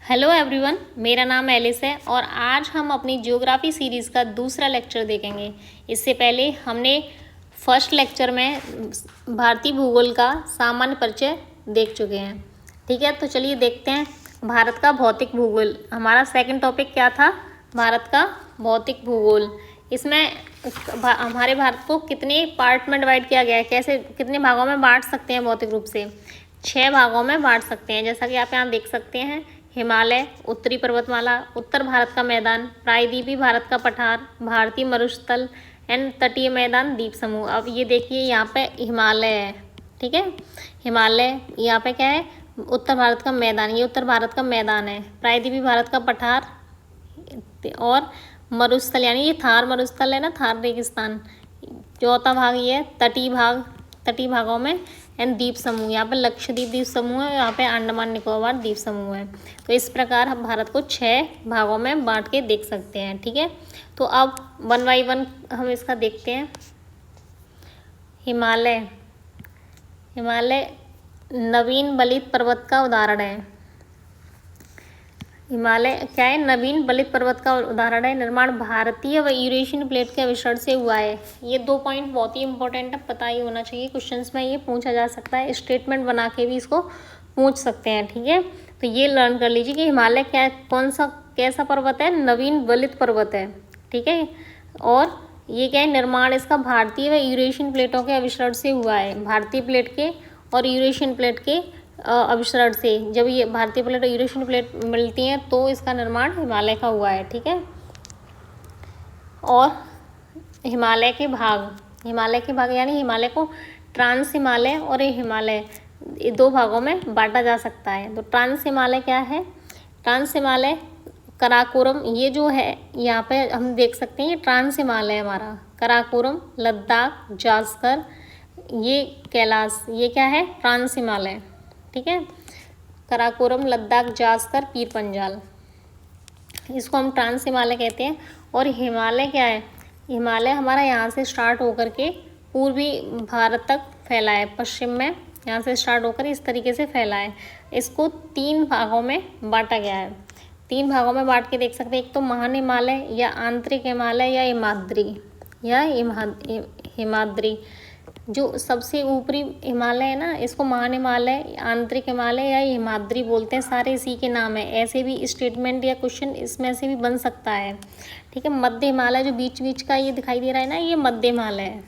Hello everyone, मेरा नाम Alice है और आज हम अपनी ज्योग्राफी सीरीज़ का दूसरा लेक्चर देखेंगे। इससे पहले हमने फर्स्ट लेक्चर में भारतीय भूगोल का सामान्य परिचय देख चुके हैं। ठीक है, तो चलिए देखते हैं भारत का भौतिक भूगोल। हमारा सेकंड टॉपिक क्या था? भारत का भौतिक भूगोल। इसमें हमारे भारत को कितने पार्ट में डिवाइड किया गया है, कैसे कितने भागों में बांट सकते हैं भौतिक रूप से? 6 भागों में बांट सकते हैं, जैसा कि आप यहाँ देख सकते हैं। हिमालय, उत्तरी पर्वतमाला, उत्तर भारत का मैदान, प्रायद्वीपीय भारत का पठार, भारतीय मरुस्थल एंड तटीय मैदान, द्वीप समूह। अब ये देखिए यहाँ पे हिमालय है, ठीक है। हिमालय यहाँ पे क्या है? उत्तर भारत का मैदान, ये उत्तर भारत का मैदान है। प्रायद्वीपीय भारत का पठार और मरुस्थल यानी ये थार मरुस्थल है ना, थार रेगिस्तान। चौथा भाग ये है तटीय भाग, तटीय भागों में एंड द्वीप समूह। यहाँ पे लक्षद्वीप द्वीप समूह है, यहाँ पे अंडमान निकोबार द्वीप समूह है। तो इस प्रकार हम भारत को 6 भागों में बांट के देख सकते हैं, ठीक है। तो अब 1 बाई 1 हम इसका देखते हैं। हिमालय, हिमालय नवीन बलित पर्वत का उदाहरण है। हिमालय क्या है? नवीन बलित पर्वत का उदाहरण है। निर्माण भारतीय व यूरेशियन प्लेट के विसर्जन से हुआ है। ये 2 पॉइंट बहुत ही इंपॉर्टेंट है, पता ही होना चाहिए। क्वेश्चंस में ये पूछा जा सकता है, स्टेटमेंट बना के भी इसको पूछ सकते हैं, ठीक है। तो ये लर्न कर लीजिए कि हिमालय क्या कौन सा कैसा पर्वत है? नवीन बलित पर्वत है, ठीक है। और ये क्या है? निर्माण इसका भारतीय व यूरेशियन प्लेटों के आविष्करण से हुआ है। भारतीय प्लेट के और यूरेशियन प्लेट के आविष्करण से, जब ये भारतीय प्लेट और यूरेशियन प्लेट मिलती हैं तो इसका निर्माण हिमालय का हुआ है, ठीक है। और हिमालय के भाग, हिमालय के भाग यानी हिमालय को ट्रांस हिमालय और हिमालय 2 भागों में बांटा जा सकता है। तो ट्रांस हिमालय क्या है? ट्रांस हिमालय कराकोरम, ये जो है यहाँ पे हम देख सकते हैं, ये ट्रांस हिमालय है हमारा। कराकोरम, लद्दाख, जास्कर, ये कैलाश, ये क्या है? ट्रांस हिमालय, ठीक है। कराकोरम, लद्दाख, जास्कर, पीर पंजाल, इसको हम ट्रांस हिमालय कहते हैं। और हिमालय क्या है? हिमालय हमारा यहाँ से स्टार्ट होकर के पूर्वी भारत तक फैला है, पश्चिम में यहाँ से स्टार्ट होकर इस तरीके से फैला है। इसको 3 भागों में बांटा गया है। 3 भागों में बांट के देख सकते हैं। एक तो महान हिमालय या आंतरिक हिमालय या हिमाद्री। जो सबसे ऊपरी हिमालय है ना, इसको महान हिमालय, आंतरिक हिमालय या हिमाद्री बोलते हैं। सारे इसी के नाम है। ऐसे भी स्टेटमेंट या क्वेश्चन इसमें से भी बन सकता है, ठीक है। मध्य हिमालय जो बीच बीच का ये दिखाई दे रहा है ना, ये मध्य हिमालय है।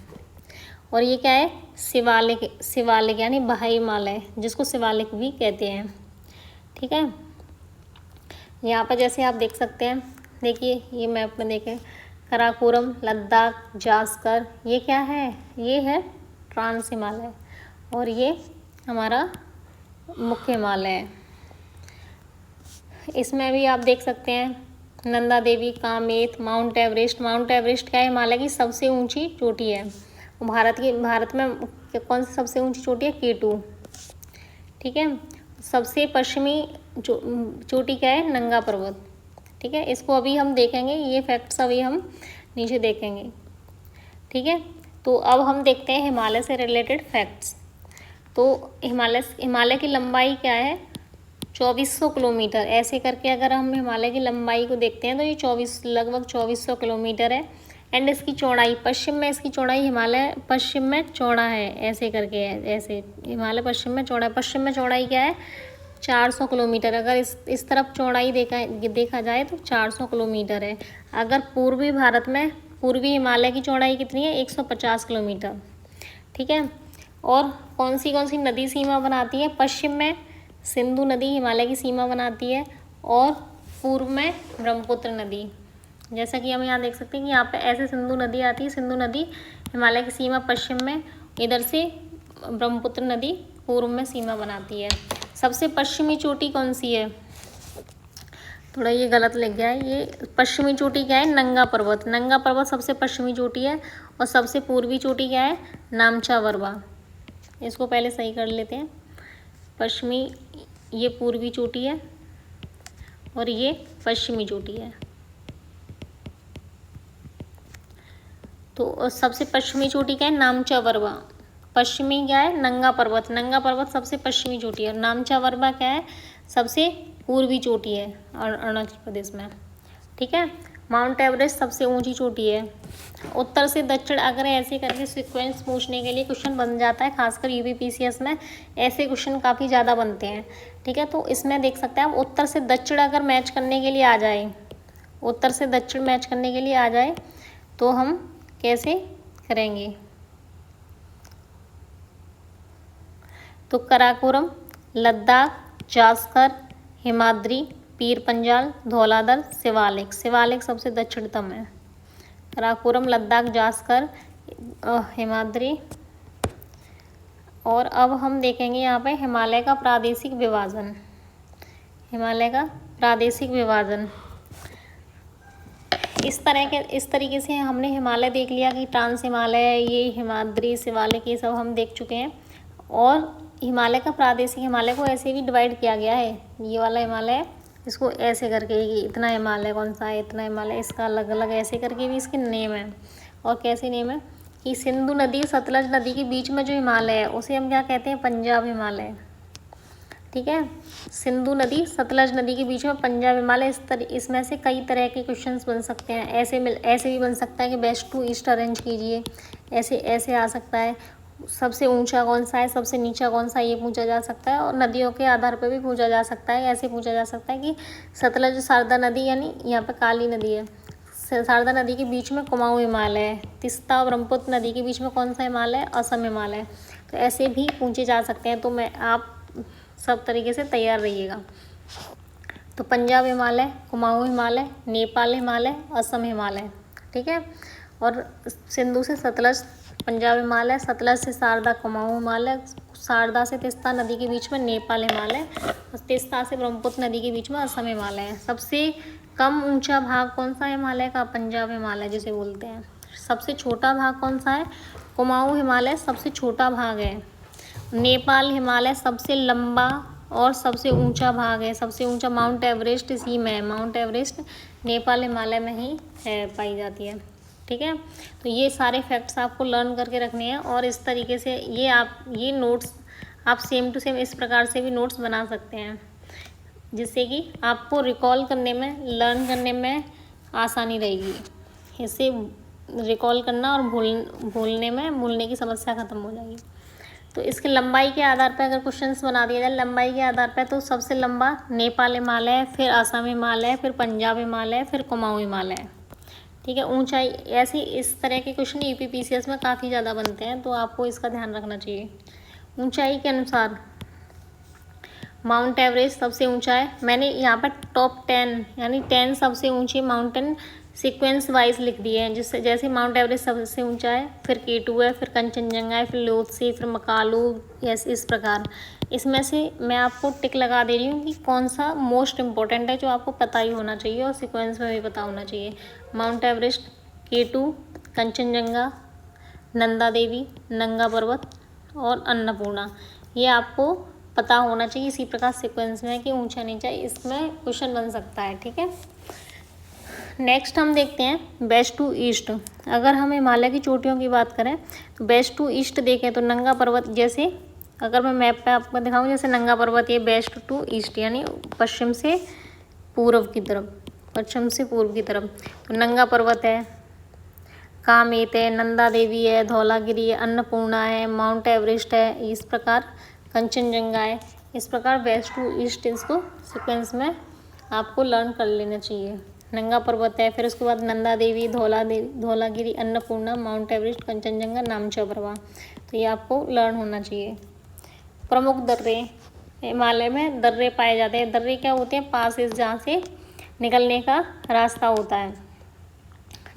और ये क्या है? शिवालिक, शिवालिक यानी बाह्य हिमालय, जिसको शिवालिक भी कहते हैं, ठीक है। यहाँ पर जैसे आप देख सकते हैं, देखिए ये मैप में देखें, कराकोरम, लद्दाख, जास्कर, ये क्या है? ये है ट्रांस हिमालय और ये हमारा मुख्य हिमालय है। इसमें भी आप देख सकते हैं Nanda Devi, Kamet, Mount Everest. Mount Everest क्या है? हिमालय की सबसे ऊंची चोटी है। भारत में कौन सी सबसे ऊंची चोटी है? K2, ठीक है। सबसे पश्चिमी चोटी क्या है? नंगा पर्वत, ठीक है। इसको अभी हम देखेंगे, ये फैक्ट्स अभी हम नीचे देखेंगे, ठीक है। तो अब हम देखते हैं हिमालय से रिलेटेड फैक्ट्स। तो हिमालय की लंबाई क्या है? 2400 किलोमीटर। ऐसे करके अगर हम हिमालय की लंबाई को देखते हैं तो ये लगभग 2400 किलोमीटर है। एंड इसकी चौड़ाई, पश्चिम में इसकी चौड़ाई, हिमालय पश्चिम में चौड़ा है, ऐसे करके है। ऐसे हिमालय पश्चिम में चौड़ा है। पश्चिम में चौड़ाई क्या है? 400 किलोमीटर। अगर इस तरफ चौड़ाई देखा जाए तो 400 किलोमीटर है। अगर पूर्वी भारत में पूर्वी हिमालय की चौड़ाई कितनी है? 150 किलोमीटर, ठीक है। और कौन सी नदी सीमा बनाती है? पश्चिम में सिंधु नदी हिमालय की सीमा बनाती है और पूर्व में ब्रह्मपुत्र नदी। जैसा कि हम यहाँ देख सकते हैं कि यहाँ पे ऐसे सिंधु नदी आती है। सिंधु नदी हिमालय की सीमा पश्चिम में, इधर से ब्रह्मपुत्र नदी पूर्व में सीमा बनाती है। सबसे पश्चिमी चोटी कौन सी है? थोड़ा ये गलत लिख गया है। ये पश्चिमी चोटी क्या है? नंगा पर्वत। नंगा पर्वत सबसे पश्चिमी चोटी है। और सबसे पूर्वी चोटी क्या है? नामचा वरवा। इसको पहले सही कर लेते हैं। पश्चिमी, ये पूर्वी चोटी है और ये पश्चिमी चोटी है। तो सबसे पश्चिमी चोटी क्या है? नामचा वरवा। पश्चिमी क्या है? नंगा पर्वत। नंगा पर्वत सबसे पश्चिमी चोटी है। और नामचा वरवा क्या है? सबसे पूर्वी चोटी है अरुणाचल प्रदेश में, ठीक है। माउंट एवरेस्ट सबसे ऊंची चोटी है। उत्तर से दक्षिण अगर ऐसे करके सीक्वेंस पूछने के लिए क्वेश्चन बन जाता है, खासकर यूपीपीसीएस में ऐसे क्वेश्चन काफ़ी ज़्यादा बनते हैं, ठीक है। तो इसमें देख सकते हैं आप, उत्तर से दक्षिण अगर मैच करने के लिए आ जाए, उत्तर से दक्षिण मैच करने के लिए आ जाए तो हम कैसे करेंगे। तो काराकोरम, लद्दाख, जास्कर, हिमाद्री, पीर पंजाल, धौलाधर, शिवालिक। शिवालिक सबसे दक्षिणतम है। काराकोरम, लद्दाख, जास्कर, हिमाद्री। और अब हम देखेंगे यहाँ पे हिमालय का प्रादेशिक विभाजन। हिमालय का प्रादेशिक विभाजन इस तरीके से हमने हिमालय देख लिया कि ट्रांस हिमालय, ये हिमाद्री, शिवालिक, ये सब हम देख चुके हैं। और हिमालय का प्रादेशिक, हिमालय को ऐसे भी डिवाइड किया गया है, ये वाला हिमालय इसको ऐसे करके कि इतना हिमालय कौन सा है, इतना हिमालय, इसका अलग अलग ऐसे करके भी इसके नेम है। और कैसे नेम है कि सिंधु नदी सतलज नदी के बीच में जो हिमालय है उसे हम क्या कहते हैं, पंजाब हिमालय, ठीक है। सिंधु नदी सतलज नदी के बीच में पंजाब हिमालय। इसमें से कई तरह के क्वेश्चंस बन सकते हैं। ऐसे भी बन सकता है कि वेस्ट टू ईस्ट अरेंज कीजिए, ऐसे आ सकता है। सबसे ऊंचा कौन सा है, सबसे नीचा कौन सा है, ये पूछा जा सकता है। और नदियों के आधार पर भी पूछा जा सकता है। ऐसे पूछा जा सकता है कि सतलज शारदा नदी, यानी यहाँ पे काली नदी है, शारदा नदी के बीच में कुमाऊं हिमालय है। तीस्ता और ब्रह्मपुत्र नदी के बीच में कौन सा हिमालय है, असम हिमालय। तो ऐसे भी पूछे जा सकते हैं। तो आप सब तरीके से तैयार रहिएगा। तो पंजाब हिमालय, कुमाऊं हिमालय, नेपाल हिमालय, असम हिमालय, ठीक है। और सिंधु से सतलज पंजाब हिमालय, सतलज से शारदा कुमाऊं हिमालय, शारदा से तीस्ता नदी के बीच में नेपाल हिमालय, और तीस्ता से ब्रह्मपुत्र नदी के बीच में असम हिमालय है। सबसे कम ऊंचा भाग कौन सा हिमालय का, पंजाब हिमालय जिसे बोलते हैं। सबसे छोटा भाग कौन सा है, कुमाऊं हिमालय सबसे छोटा भाग है। नेपाल हिमालय सबसे लंबा और सबसे ऊंचा भाग है। सबसे ऊंचा माउंट एवरेस्ट इसी में है। माउंट एवरेस्ट नेपाल हिमालय में ही है, पाई जाती है, ठीक है। तो ये सारे फैक्ट्स आपको लर्न करके रखने हैं। और इस तरीके से ये नोट्स आप सेम टू सेम इस प्रकार से भी नोट्स बना सकते हैं, जिससे कि आपको रिकॉल करने में, लर्न करने में आसानी रहेगी। इससे रिकॉल करना और भूलने की समस्या ख़त्म हो जाएगी। तो इसके लंबाई के आधार पर अगर क्वेश्चंस बना दिया जाए, लंबाई के आधार पर, तो सबसे लंबा नेपाल हिमालय, फिर असम हिमालय, फिर पंजाब हिमालय, फिर कुमाऊं हिमालय, ठीक है। ऊंचाई ऐसे इस तरह के क्वेश्चन यूपीपीसीएस में काफ़ी ज़्यादा बनते हैं, तो आपको इसका ध्यान रखना चाहिए। ऊंचाई के अनुसार माउंट एवरेस्ट सबसे ऊंचा है। मैंने यहाँ पर टॉप 10 यानी 10 सबसे ऊंची माउंटेन सीक्वेंस वाइज लिख दिए हैं। जिससे जैसे माउंट एवरेस्ट सबसे ऊंचा है, फिर K2 है, फिर कंचनजंगा है, फिर लोत्से, फिर मकालू, इस प्रकार। इसमें से मैं आपको टिक लगा दे रही हूँ कि कौन सा मोस्ट इम्पोर्टेंट है, जो आपको पता ही होना चाहिए और सीक्वेंस में भी पता होना चाहिए। Mount Everest, K2, Kanchenjunga, Nanda Devi, Nanga Parbat और अन्नपूर्णा, ये आपको पता होना चाहिए। इसी प्रकार सीक्वेंस में कि ऊंचा नीचा, इसमें क्वेश्चन बन सकता है, ठीक है। नेक्स्ट हम देखते हैं वेस्ट टू ईस्ट। अगर हम हिमालय की चोटियों की बात करें तो वेस्ट टू ईस्ट देखें तो नंगा पर्वत, जैसे अगर मैं मैप पे आपको दिखाऊं, जैसे नंगा पर्वत ये वेस्ट टू ईस्ट यानी पश्चिम से पूर्व की तरफ, पश्चिम से पूर्व की तरफ। तो नंगा पर्वत है, कामेत है, नंदा देवी है, धौलागिरी है, अन्नपूर्णा है, माउंट एवरेस्ट है, इस प्रकार कंचनजंगा है। इस प्रकार वेस्ट टू ईस्ट इसको सीक्वेंस में आपको लर्न कर लेना चाहिए। नंगा पर्वत है, फिर उसके बाद नंदा देवी, धौलागिरी, अन्नपूर्णा, माउंट एवरेस्ट, कंचनजंगा, नामचा पर्वत। तो ये आपको लर्न होना चाहिए। प्रमुख दर्रे, हिमालय में दर्रे पाए जाते हैं। दर्रे क्या होते हैं, पासेस जहाँ से निकलने का रास्ता होता है।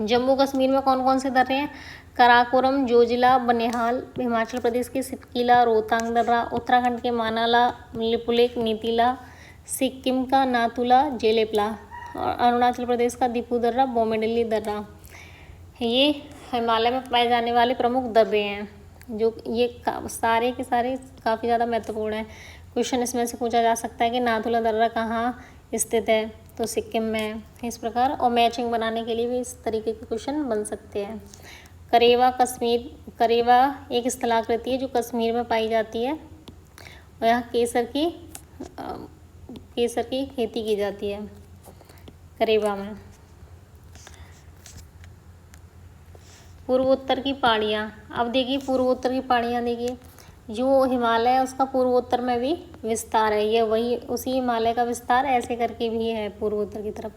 जम्मू कश्मीर में कौन कौन से दर्रे हैं, काराकोरम, जोजिला, बनिहाल, हिमाचल प्रदेश के सिपकिला, रोहतांग दर्रा, उत्तराखंड के मानाला, लिपुलेख, नीतिला, सिक्किम का नाथुला, जेलेपला, और अरुणाचल प्रदेश का दिपू दर्रा, बोमेडली दर्रा। ये हिमालय में पाए जाने वाले प्रमुख दर्रे हैं, जो ये सारे के सारे काफ़ी ज़्यादा महत्वपूर्ण हैं। क्वेश्चन इसमें से पूछा जा सकता है कि नाथुला दर्रा कहाँ स्थित है, तो सिक्किम में है, इस प्रकार। और मैचिंग बनाने के लिए भी इस तरीके के क्वेश्चन बन सकते हैं। करेवा, कश्मीर, करेवा एक स्थलाकृति है जो कश्मीर में पाई जाती है, और यहाँ केसर की केसर की खेती की जाती है करेबा में। पूर्वोत्तर की पहाड़ियाँ, अब देखिए पूर्वोत्तर की पहाड़ियाँ, देखिए जो हिमालय है उसका पूर्वोत्तर में भी विस्तार है, ये वही उसी हिमालय का विस्तार ऐसे करके भी है पूर्वोत्तर की तरफ।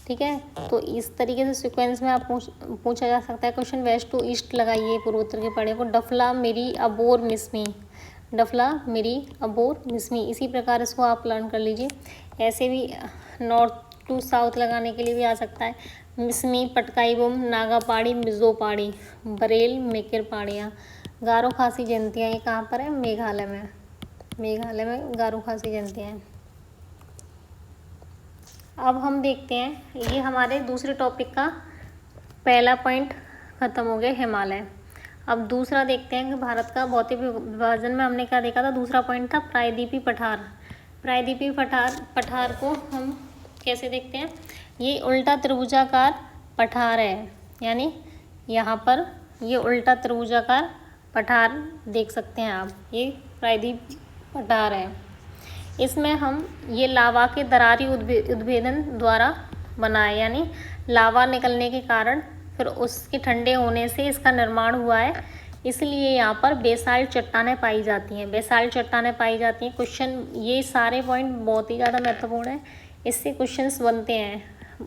ठीक है, तो इस तरीके से सीक्वेंस में आप पूछा जा सकता है क्वेश्चन। वेस्ट टू ईस्ट लगाइए पूर्वोत्तर की पहाड़ियों को। डफला, मिरी, अबोर, मिसमी, डफला, मिरी, अबोर, मिसमी, इसी प्रकार इसको आप लर्न कर लीजिए। ऐसे भी नॉर्थ टू साउथ लगाने के लिए भी आ सकता है। मिसमी, पटकाईबुम, नागा पहाड़ी, मिजो पहाड़ी, बरेल, मेकर पहाड़ियाँ, गारो खासी जयंतियाँ, ये कहाँ पर है? मेघालय में। मेघालय में गारो खासी जयंतियाँ हैं। अब हम देखते हैं, ये हमारे दूसरे टॉपिक का पहला पॉइंट खत्म हो गया, हिमालय। अब दूसरा देखते हैं कि भारत का भौतिक विभाजन में हमने क्या देखा था। दूसरा पॉइंट था प्रायद्वीपीय पठार। प्रायद्वीपीय पठार को हम कैसे देखते हैं? ये उल्टा त्रिभुजाकार पठार है, यानी यहाँ पर ये उल्टा त्रिभुजाकार पठार देख सकते हैं आप, ये प्रायद्वीपीय पठार है। इसमें हम ये लावा के दरारी उद्भेदन द्वारा बना है, यानी लावा निकलने के कारण फिर उसके ठंडे होने से इसका निर्माण हुआ है, इसलिए यहाँ पर बेसाल्ट चट्टानें पाई जाती हैं। बेसाल्ट चट्टानें पाई जाती हैं। क्वेश्चन, ये सारे पॉइंट बहुत ही ज़्यादा महत्वपूर्ण है, इससे क्वेश्चंस बनते हैं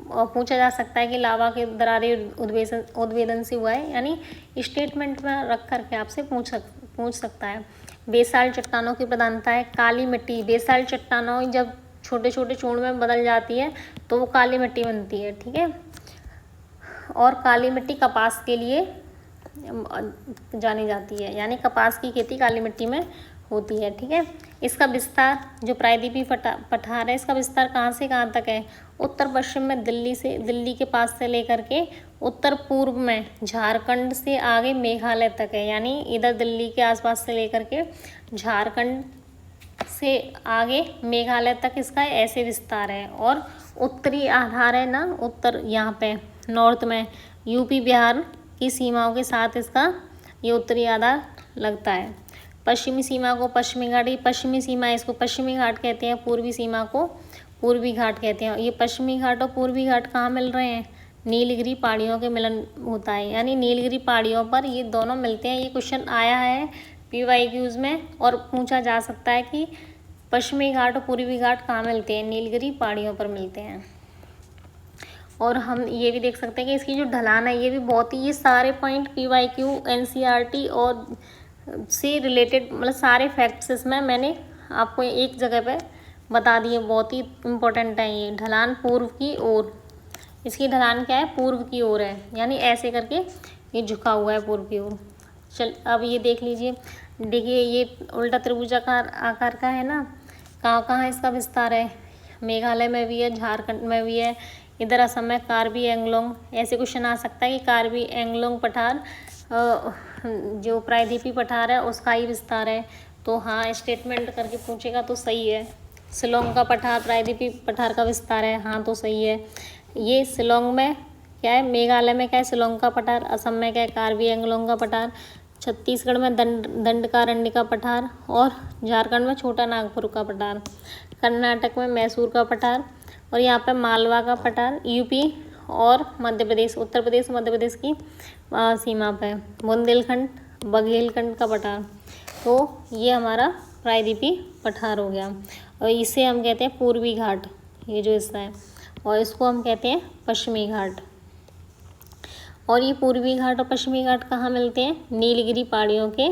और पूछा जा सकता है कि लावा के दरारी उद्भेदन से हुआ है, यानी स्टेटमेंट में रख करके आपसे पूछ सकता है। बेसाल्ट चट्टानों की प्रधानता है। काली मिट्टी, बेसाल्ट चट्टानों जब छोटे छोटे चूर्ण में बदल जाती है तो वो काली मिट्टी बनती है। ठीक है, और काली मिट्टी कपास के लिए जानी जाती है, यानी कपास की खेती काली मिट्टी में होती है। ठीक है, इसका विस्तार, जो प्रायद्वीपीय पठार है, इसका विस्तार कहाँ से कहाँ तक है? उत्तर पश्चिम में दिल्ली के पास से लेकर के उत्तर पूर्व में झारखंड से आगे मेघालय तक है, यानी इधर दिल्ली के आसपास से लेकर के झारखंड से आगे मेघालय तक इसका ऐसे विस्तार है। और उत्तरी आधार है ना, उत्तर यहाँ पे नॉर्थ में यूपी बिहार की सीमाओं के साथ इसका ये उत्तरी आधार लगता है। पश्चिमी सीमा को पश्चिमी घाट, ये पश्चिमी सीमा इसको पश्चिमी घाट कहते हैं, पूर्वी सीमा को पूर्वी घाट कहते हैं। ये पश्चिमी घाट और पूर्वी घाट कहाँ मिल रहे हैं? नीलगिरी पहाड़ियों के मिलन होता है, यानी नीलगिरी पहाड़ियों पर ये दोनों मिलते हैं। ये क्वेश्चन आया है PYQs में और पूछा जा सकता है कि पश्चिमी घाट और पूर्वी घाट कहाँ मिलते हैं? नीलगिरी पहाड़ियों पर मिलते हैं। और हम ये भी देख सकते हैं कि इसकी जो ढलान है ये भी बहुत ही, ये सारे पॉइंट PYQ NCERT और से रिलेटेड, मतलब सारे फैक्ट्स इसमें मैंने आपको एक जगह पे बता दिए, बहुत ही इम्पोर्टेंट है। ये ढलान पूर्व की ओर, इसकी ढलान क्या है? पूर्व की ओर है, यानी ऐसे करके ये झुका हुआ है पूर्व की ओर। चल अब ये देख लीजिए, देखिए ये उल्टा त्रिभुजाकार आकार का है ना, कहाँ कहाँ इसका विस्तार है? मेघालय में भी है, झारखंड में भी है, इधर असम में कार्बी एंगलोंग। ऐसे क्वेश्चन आ सकता है कि कार्बी एंगलोंग पठार जो प्रायद्वीपीय पठार है उसका ही विस्तार है, तो हाँ स्टेटमेंट करके पूछेगा तो सही है। शिलोंग का पठार प्रायद्वीपीय पठार का विस्तार है, हाँ तो सही है। ये शिलोंग में क्या है? मेघालय में क्या है? शिलोंग का पठार। असम में क्या है? कार्बी एंगलोंग का पठार। छत्तीसगढ़ में दंडकारण्य का पठार और झारखंड में छोटा नागपुर का पठार। कर्नाटक में मैसूर का पठार और यहाँ पे मालवा का पठार। यूपी और मध्य प्रदेश, उत्तर प्रदेश मध्य प्रदेश की सीमा पे बुंदेलखंड बघेलखंड का पठार। तो ये हमारा प्रायद्वीपीय पठार हो गया और इसे हम कहते हैं पूर्वी घाट, ये जो हिस्सा है, और इसको हम कहते हैं पश्चिमी घाट। और ये पूर्वी घाट और पश्चिमी घाट कहाँ मिलते हैं? नीलगिरी पहाड़ियों के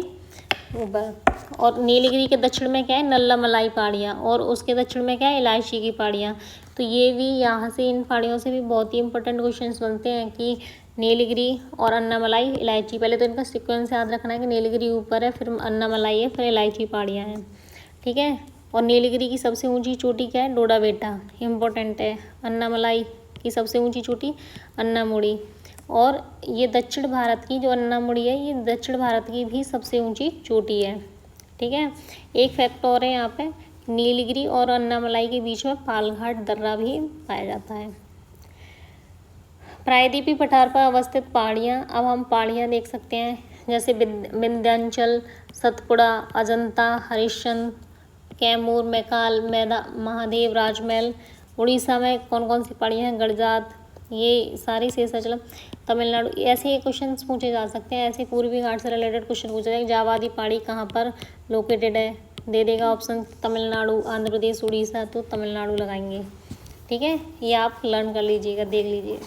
ऊपर। और नीलगिरी के दक्षिण में क्या है? नल्लामलाई पहाड़ियाँ, और उसके दक्षिण में क्या है? इलायची की पहाड़ियाँ। तो ये भी यहाँ से, इन पहाड़ियों से भी बहुत ही इंपॉर्टेंट क्वेश्चंस बनते हैं कि नीलगिरी और अन्नामलाई, इलायची। पहले तो इनका सीक्वेंस याद रखना है कि नीलगिरी ऊपर है, फिर अन्नामलाई है, फिर इलायची पहाड़ियाँ हैं। ठीक है, और नीलगिरी की सबसे ऊँची चोटी क्या है? डोडा बेटा, इम्पोर्टेंट है। अन्नामलाई की सबसे ऊँची चोटी अन्नामुड़ी। और ये दक्षिण भारत की जो अन्नामुड़ी है, ये दक्षिण भारत की भी सबसे ऊंची चोटी है। ठीक है, एक फैक्ट और है यहाँ पे, नीलगिरी और अन्नामलाई के बीच में पालघाट दर्रा भी पाया जाता है। प्रायद्वीपीय पठार पर अवस्थित पहाड़ियाँ, अब हम पहाड़ियाँ देख सकते हैं, जैसे विंध्याचल, सतपुड़ा, अजंता, हरिश्चंद्र, कैमूर, मैकाल, महादेव, राजमहल। उड़ीसा में कौन कौन सी पहाड़ियाँ हैं? गडजात, ये सारी शेषाचलम। तमिलनाडु, ऐसे क्वेश्चन पूछे जा सकते हैं, ऐसे पूर्वी घाट से रिलेटेड क्वेश्चन पूछा जाएगा। जावादी पहाड़ी कहाँ पर लोकेटेड है? दे देगा ऑप्शन तमिलनाडु, आंध्र प्रदेश, उड़ीसा, तो तमिलनाडु लगाएंगे। ठीक है, ये आप लर्न कर लीजिएगा, देख लीजिए।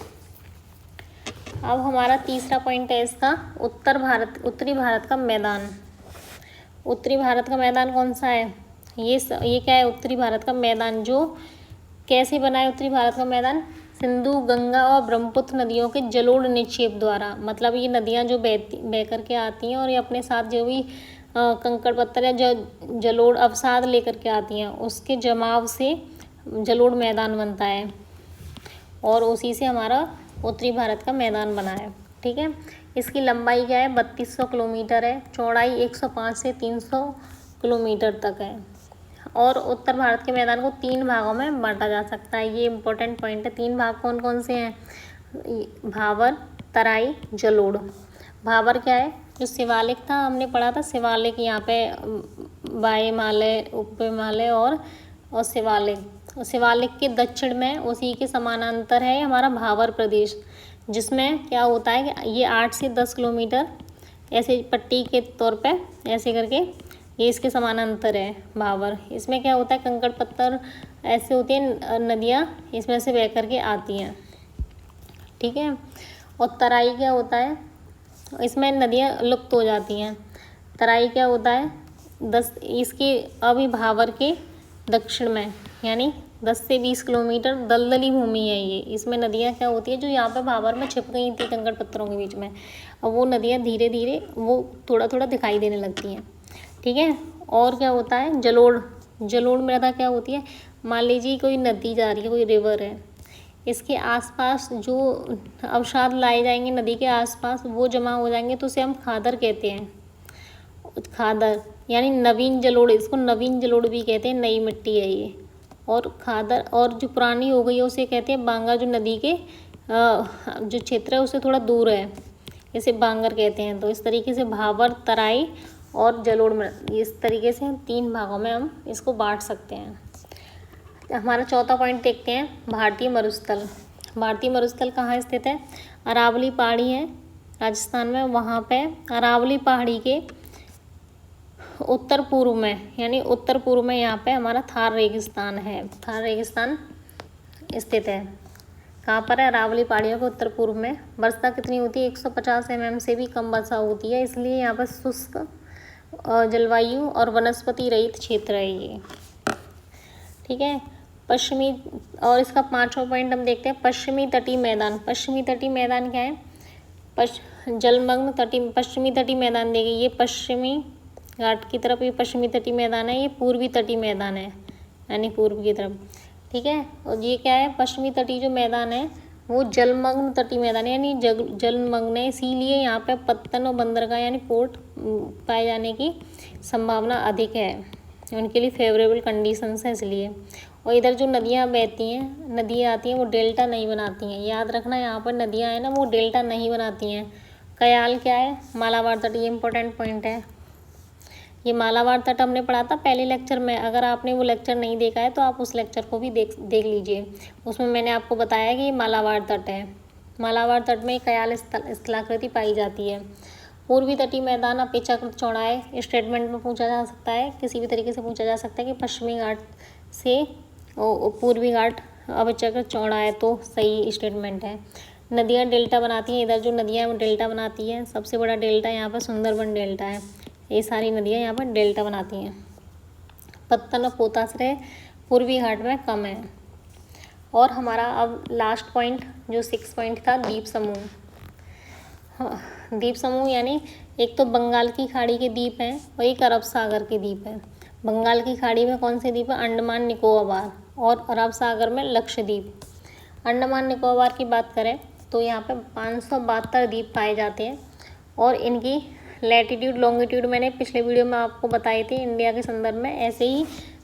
अब हमारा तीसरा पॉइंट है इसका, उत्तरी भारत का मैदान। उत्तरी भारत का मैदान कौन सा है? ये क्या है? उत्तरी भारत का मैदान जो कैसे बना है? उत्तरी भारत का मैदान सिंधु, गंगा और ब्रह्मपुत्र नदियों के जलोढ़ निक्षेप द्वारा, मतलब ये नदियाँ जो बह करके आती हैं और ये अपने साथ जो भी कंकड़ पत्थर या जो जलोढ़ अवसाद लेकर के आती हैं, उसके जमाव से जलोढ़ मैदान बनता है और उसी से हमारा उत्तरी भारत का मैदान बना है। ठीक है, इसकी लंबाई क्या है? 3200 किलोमीटर है, चौड़ाई 105 से 300 किलोमीटर तक है। और उत्तर भारत के मैदान को 3 भागों में बांटा जा सकता है। ये इंपॉर्टेंट पॉइंट है। 3 भाग कौन कौन से हैं? भावर, तराई, जलोढ़। भावर क्या है? जो शिवालिक था, हमने पढ़ा था शिवालिक, यहाँ पे वाय हिमालय, उप हिमालय और शिवालिक। शिवालिक के दक्षिण में उसी के समानांतर है हमारा भावर प्रदेश, जिसमें क्या होता है कि ये 8 से 10 किलोमीटर ऐसे पट्टी के तौर पे ऐसे करके ये इसके समानांतर है भावर। इसमें क्या होता है? कंकड़ पत्थर ऐसे होती हैं नदियाँ, इसमें से बह करके आती हैं। ठीक है, और तराई क्या होता है? इसमें नदियाँ लुप्त हो जाती हैं। तराई क्या होता है? इसके अभी भावर के दक्षिण में, यानी 10 से 20 किलोमीटर दलदली भूमि है ये। इसमें नदियाँ क्या होती है, जो यहाँ पे भावर में छिप गई थी कंकड़ पत्थरों के बीच में, अब वो नदियाँ धीरे धीरे वो थोड़ा थोड़ा दिखाई देने लगती हैं। ठीक है, और क्या होता है? जलोढ़ मृदा क्या होती है? मान लीजिए कोई नदी जा रही है, कोई रिवर है, इसके आसपास जो अवसाद लाए जाएंगे नदी के आसपास, वो जमा हो जाएंगे तो उसे हम खादर कहते हैं। खादर यानी नवीन जलोढ़, इसको नवीन जलोढ़ भी कहते हैं, नई मिट्टी है ये। और खादर, और जो पुरानी हो गई है उसे कहते हैं बांगा, जो नदी के जो क्षेत्र है उससे थोड़ा दूर है, इसे बांगर कहते हैं। तो इस तरीके से भावर, तराई और जलोढ़ में इस तरीके से 3 भागों में हम इसको बांट सकते हैं। हमारा चौथा पॉइंट देखते हैं, भारतीय मरुस्थल। भारतीय मरुस्थल कहाँ स्थित है? अरावली पहाड़ी है राजस्थान में, वहाँ पे अरावली पहाड़ी के उत्तर पूर्व में, यानी उत्तर पूर्व में यहाँ पे हमारा थार रेगिस्तान है। थार रेगिस्तान स्थित है। कहाँ पर है? अरावली पहाड़ियों के उत्तर पूर्व में। वर्षा कितनी होती है? 150 mm से भी कम वर्षा होती है, इसलिए यहाँ पर शुष्क जलवायु और वनस्पति रहित क्षेत्र है ये। ठीक है, पश्चिमी, और इसका 5वां पॉइंट हम देखते हैं, पश्चिमी तटीय मैदान। पश्चिमी तटीय मैदान क्या है? जलमग्न पश्चिमी तटीय मैदान देगी, ये पश्चिमी घाट की तरफ ये पश्चिमी तटीय मैदान है, ये पूर्वी तटीय मैदान है, यानी पूर्व की तरफ। ठीक है, और ये क्या है? पश्चिमी तटीय जो मैदान है वो जलमग्न तटीय मैदान है, यानी जलमग्न है, इसीलिए यहाँ पे पत्तन और बंदरगाह यानी पोर्ट पाए जाने की संभावना अधिक है, उनके लिए फेवरेबल कंडीशंस हैं इसलिए। और इधर जो नदियाँ बहती हैं, नदियाँ आती हैं, वो डेल्टा नहीं बनाती हैं, याद रखना, यहाँ पर नदियाँ हैं ना, वो डेल्टा नहीं बनाती हैं। कयाल क्या है? मालाबार तट, ये इंपॉर्टेंट पॉइंट है। ये मालाबार तट हमने पढ़ा था पहले लेक्चर में, अगर आपने वो लेक्चर नहीं देखा है तो आप उस लेक्चर को भी देख लीजिए, उसमें मैंने आपको बताया कि ये मालाबार तट है। मालाबार तट में कयाल स्थलाकृति पाई जाती है। पूर्वी तटीय मैदान अपेक्षाकृत चौड़ा है, स्टेटमेंट में पूछा जा सकता है, किसी भी तरीके से पूछा जा सकता है कि पश्चिमी घाट से पूर्वी घाट अपेक्षाकृत चौड़ा है, तो सही स्टेटमेंट है। नदियाँ डेल्टा बनाती हैं, इधर जो नदियाँ डेल्टा बनाती हैं, सबसे बड़ा डेल्टा यहाँ पर सुंदरबन डेल्टा है, ये सारी नदियाँ यहाँ पर डेल्टा बनाती हैं। पत्तन और पोताश्रय पूर्वी घाट में कम है। और हमारा अब लास्ट पॉइंट जो 6 पॉइंट था, द्वीप समूह। हाँ, द्वीप समूह यानी एक तो बंगाल की खाड़ी के द्वीप हैं और एक अरब सागर के द्वीप हैं। बंगाल की खाड़ी में कौन से द्वीप है? अंडमान निकोबार, और अरब सागर में लक्षद्वीप। अंडमान निकोबार की बात करें तो यहाँ पे 572 द्वीप पाए जाते हैं, और इनकी लैटिट्यूड लॉन्गिट्यूड मैंने पिछले वीडियो में आपको बताई थी इंडिया के संदर्भ में। ऐसे ही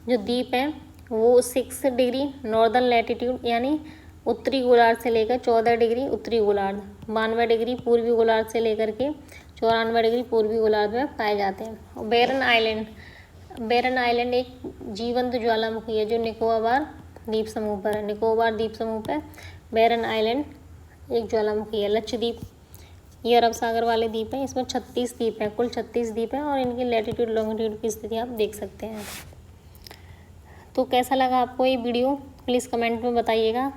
जो द्वीप हैं वो 6 डिग्री नॉर्दर्न लैटिट्यूड यानी उत्तरी गोलार्ध से लेकर 14 डिग्री उत्तरी गोलार्ध, 92 डिग्री पूर्वी गोलार्ध से लेकर के 94 डिग्री पूर्वी गोलार्ध में पाए जाते हैं। और बैरन आइलैंड, बैरन आइलैंड एक जीवंत ज्वालामुखी है जो निकोबार द्वीप समूह पर है। निकोबार द्वीप समूह पर बैरन आइलैंड एक ज्वालामुखी है। लक्षद्वीप ये अरब सागर वाले द्वीप हैं, इसमें 36 द्वीप हैं, कुल 36 द्वीप हैं और इनकी लैटिट्यूड लॉन्गिट्यूड की स्थिति आप देख सकते हैं। तो कैसा लगा आपको ये वीडियो, प्लीज़ कमेंट में बताइएगा।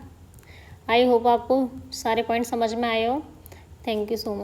आई होप आपको सारे पॉइंट समझ में आए हो। Thank you so much.